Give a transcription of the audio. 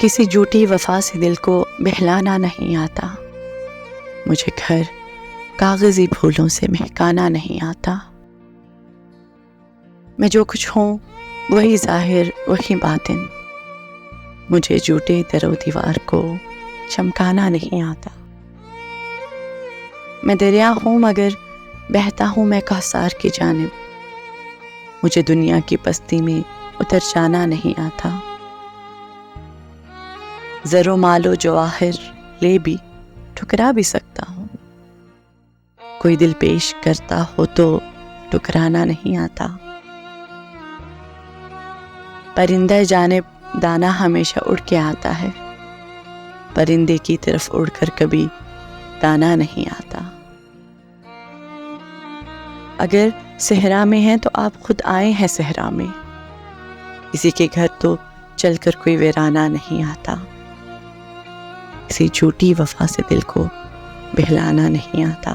کسی جھوٹی وفا سے دل کو بہلانا نہیں آتا، مجھے گھر کاغذی پھولوں سے مہکانا نہیں آتا۔ میں جو کچھ ہوں وہی ظاہر وہی باطن، مجھے جھوٹے در و دیوار کو چمکانا نہیں آتا۔ میں دریا ہوں مگر بہتا ہوں میں کوثر کی جانب، مجھے دنیا کی پستی میں اتر جانا نہیں آتا۔ زر و مال و جواہر لے بھی ٹھکرا بھی سکتا ہوں، کوئی دل پیش کرتا ہو تو ٹکرانا نہیں آتا۔ پرندہ جانب دانا ہمیشہ اڑ کے آتا ہے، پرندے کی طرف اڑ کر کبھی دانا نہیں آتا۔ اگر صحرا میں ہیں تو آپ خود آئے ہیں صحرا میں، کسی کے گھر تو چل کر کوئی ویرانہ نہیں آتا، کسی جھوٹی وفا سے دل کو بہلانا نہیں آتا۔